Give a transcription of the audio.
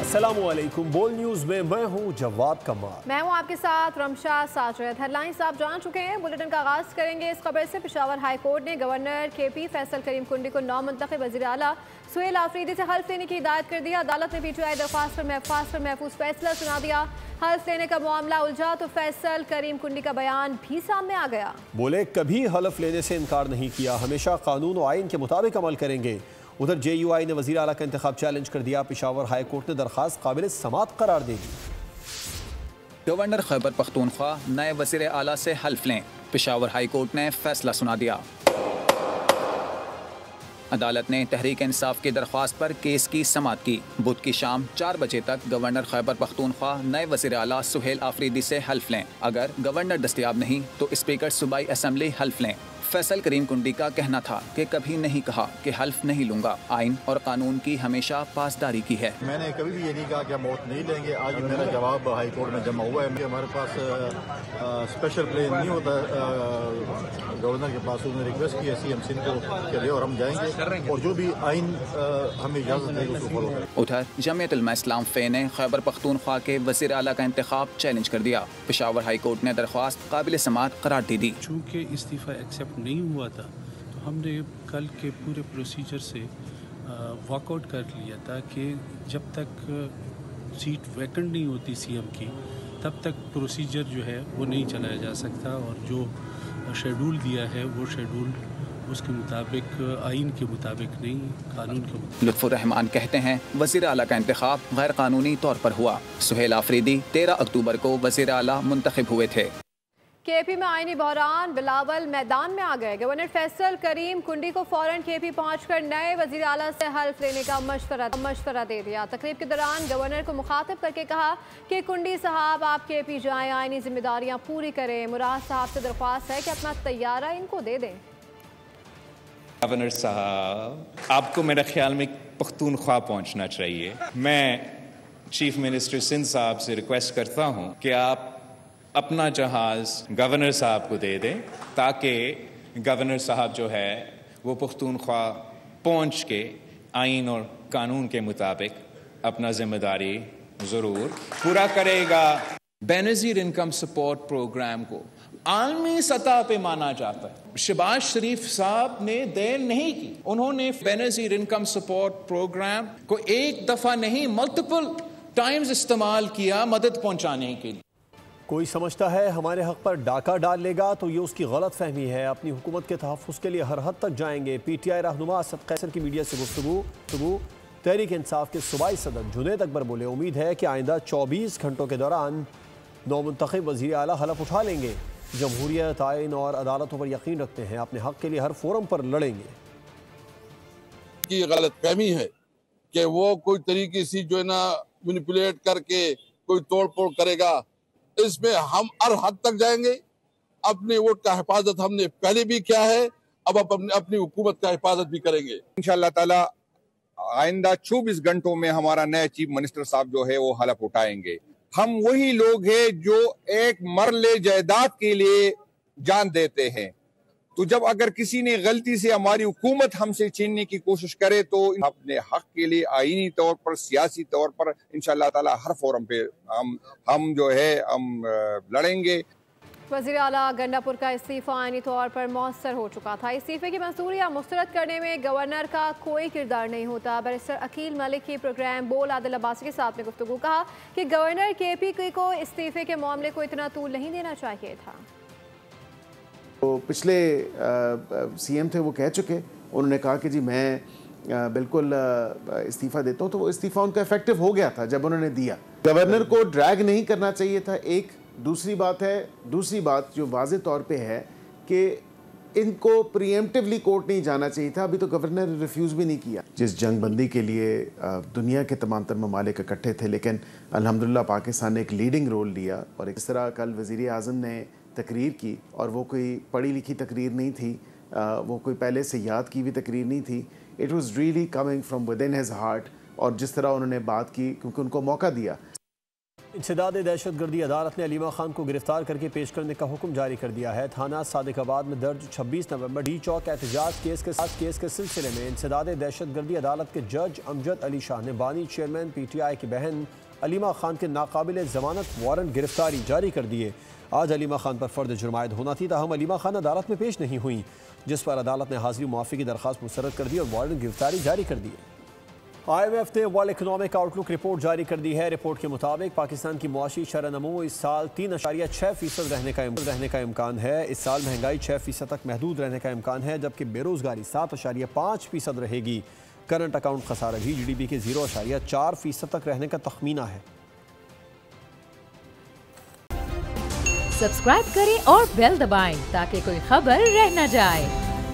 अस्सलामुअलैकुम। बोल न्यूज़ में मैं हूं जवाद कमाल। मैं हूं आपके साथ रमशा साजद। हेडलाइंस आप जान चुके हैं, बुलेटिन का आगाज करेंगे इस खबर से। पेशावर हाई कोर्ट ने गवर्नर KP फैसल करीम कुंडी को नौमुंतखब वज़ीर आला सुहेल आफरीदी से हल्फ लेने की हिदायत कर दिया। अदालत ने PTI दरख्वास्त पर महफूज फैसला सुना दिया। हल्फ लेने का मामला उलझा तो फैसल करीम कुंडी का बयान भी सामने आ गया। बोले कभी हल्फ लेने से इनकार नहीं किया, हमेशा कानून और आइन के मुताबिक अमल करेंगे। उधर JUI ने वज़ीर आला का इंतखाब चैलेंज कर दिया। पेशावर हाई कोर्ट ने दरख्वास्त काबिल समात करार दे दी। गवर्नर खैबर पख्तूनख्वा नए वज़ीर आला से हल्फ लें, पेशावर हाई कोर्ट ने फैसला सुना दिया। अदालत ने तहरीक इंसाफ की दरख्वास्त पर केस की समाअत की। बुध की शाम 4 बजे तक गवर्नर खैबर पख्तूनख्वा नए वज़ीर आला सुहेल आफरीदी से हल्फ लें। अगर गवर्नर दस्तयाब नहीं तो स्पीकर सूबाई असम्बली हल्फ लें। फैसल करीम कुंडी का कहना था कि कभी नहीं कहा कि हल्फ नहीं लूंगा, आइन और कानून की हमेशा पासदारी की है। मैंने कभी भी ये नहीं कहा कि हम वोट नहीं लेंगे। आज मेरा जवाब हाई कोर्ट में जमा हुआ है। हमारे पास स्पेशल प्लेन नहीं होता गवर्नर के पास। उन्होंने रिक्वेस्ट की है CM सिंह को कि ले और हम जाएंगे और जो भी आइन हमें इजाजत देगी उसको फॉलो करें। उधर जमीयत उलमा इस्लाम फ़े ने खैबर पख्तूनख्वा के वज़ीर आला का इंतखाब चैलेंज कर दिया। पेशावर हाई कोर्ट ने दरख्वास्त काबिल समाअत करार दे दी। चूँकि इस्तीफ़ा एक्सेप्ट नहीं हुआ था तो हमने कल के पूरे प्रोसीजर से वॉकआउट कर लिया था कि जब तक सीट वैकेंट नहीं होती CM की तब तक प्रोसीजर जो है वो नहीं चलाया जा सकता, और जो शेड्यूल दिया है वो शेड्यूल उसके मुताबिक आइन के मुताबिक नहीं, कानून के मुताबिक। लुत्फुर रहमान कहते हैं वज़ीर आला का इंतखाब गैर कानूनी तौर पर हुआ। सुहेल आफरीदी 13 अक्टूबर को वज़ीर आला मुंतखब हुए थे। KP में आईनी बहरान, बिलावल मैदान में आ गए। गवर्नर फैसल करीम कुंडी को फौरन KP पहुंचकर नए वज़ीर आला से हल्फ लेने का मशवरा दे दिया। तकरीब के दौरान गवर्नर को मुखातिब करके कहा कि कुंडी साहब आप KP जाएं, आईनी जिम्मेदारियां पूरी करें। मुराद साहब से दरख्वास्त है कि अपना तैयारा इनको दे दें। गवर्नर साहब, आपको मेरे ख्याल में पख्तूनख्वा पहुंचना चाहिए। मैं चीफ मिनिस्टर सिंध साहब से रिक्वेस्ट करता हूं कि आप अपना जहाज़ गवर्नर साहब को दे दें ताकि गवर्नर साहब जो है वो पख्तूनख्वा पहुंच के आइन और कानून के मुताबिक अपना जिम्मेदारी ज़रूर पूरा करेगा। बेनज़ीर इनकम सपोर्ट प्रोग्राम को आलमी सतह पे माना जाता है। शहबाज शरीफ साहब ने देर नहीं की, उन्होंने बेनज़ीर इनकम सपोर्ट प्रोग्राम को एक दफ़ा नहीं मल्टीपल टाइम्स इस्तेमाल किया मदद पहुंचाने के लिए। कोई समझता है हमारे हक पर डाका डाल लेगा तो ये उसकी गलत फहमी है। अपनी हुकूमत के तहफ़्फ़ुज़ के लिए हर हद तक जाएंगे। PTI रहनुमा असद कैसर की मीडिया से गुफ्तगू। तहरीक इंसाफ के सूबाई सदर जुनैद अकबर बोले उम्मीद है कि आइंदा 24 घंटों के दौरान नौमुंतखब वज़ीर आला हलफ उठा लेंगे। जमहूरियत, आइन और अदालतों पर यकीन रखते हैं, अपने हक के लिए हर फोरम पर लड़ेंगे। की गलत फहमी है कि वो कोई तरीके से जो है ना मैनिपुलेट करके कोई तोड़ फोड़ करेगा। इसमें हम हर हद तक जाएंगे। अपने वोट का हिफाजत हमने पहले भी किया है, अब अपनी हुकूमत का हिफाजत भी करेंगे इंशाअल्लाह ताला। आइंदा 24 घंटों में हमारा नया चीफ मिनिस्टर साहब जो है वो हलफ उठाएंगे। हम वही लोग हैं जो एक मरले जायदाद के लिए जान देते हैं। तो जब अगर किसी ने गलती से हमारी हुकूमत हमसे छीनने की कोशिश करे तो अपने हक के लिए आईनी तौर पर, सियासी तौर पर इंशाअल्लाह ताला हर फोरम पे हम जो है हम लड़ेंगे। वज़ीर आला गंडापुर का इस्तीफ़ा आईनी तौर पर मौसर हो चुका था। इस्तीफ़े की मंजूरी या मुस्तरद करने में गवर्नर का कोई किरदार नहीं होता। बैरिस्टर अकील मलिक की प्रोग्राम बोल आदिल अब्बासी के साथ में गुफ्तगू कहा कि गवर्नर KP को इस्तीफ़े के मामले को इतना तूल नहीं देना चाहिए था। तो पिछले CM थे वो कह चुके, उन्होंने कहा कि जी मैं बिल्कुल इस्तीफ़ा देता हूँ, तो वो इस्तीफ़ा उनका इफेक्टिव हो गया था जब उन्होंने दिया। गवर्नर को ड्रैग नहीं करना चाहिए था। एक दूसरी बात जो वाज़े तौर पे है कि इनको प्रीएम्प्टिवली कोर्ट नहीं जाना चाहिए था। अभी तो गवर्नर ने रिफ्यूज़ भी नहीं किया। जिस जंग बंदी के लिए दुनिया के तमाम तर ममालिक इकट्ठे थे, लेकिन अल्हम्दुलिल्लाह पाकिस्तान ने एक लीडिंग रोल लिया। और इस तरह कल वज़ीर आज़म ने तकरीर की, और वो कोई पढ़ी लिखी तकरीर नहीं थी, वो कोई पहले से याद की हुई तकरीर नहीं थी। It was really coming from with in his heart. और जिस तरह उन्होंने बात की, क्योंकि उनको मौका दिया। इंसदाद दहशतगर्दी अदालत ने अलीमा खान को गिरफ्तार करके पेश करने का हुक्म जारी कर दिया है। थाना सादिकाबाद में दर्ज 26 नवंबर डी चौक एहतजाज केस के सिलसिले में इंसदाद दहशतगर्दी अदालत के जज अमजद अली शाह ने बानी चेयरमैन PTI की बहन अलीमा खान के नाकाबिल जमानत वारंट गिरफ्तारी जारी कर दिए। आज अलीमा खान पर फर्द जुर्म आयद होना थी, ताहम अलीमा खान अदालत में पेश नहीं हुई, जिस पर अदालत ने हाजिरी मुआफ़ी की दरख्वास्त मुस्तरद कर दी और वारंट गिरफ्तारी जारी कर दी। IMF ने वर्ल्ड इकनॉमिक आउटलुक रिपोर्ट जारी कर दी है। रिपोर्ट के मुताबिक पाकिस्तान की मुआशी शरह नमो इस साल 3.6% रहने का इम्कान है। इस साल महंगाई 6% तक महदूद रहने का इम्कान है, जबकि बेरोजगारी 7.5% रहेगी। करंट अकाउंट खसारा भी GDP के 0.4% तक रहने का तखमीना है। सब्सक्राइब करें और बेल दबाएं ताकि कोई खबर रह न जाए।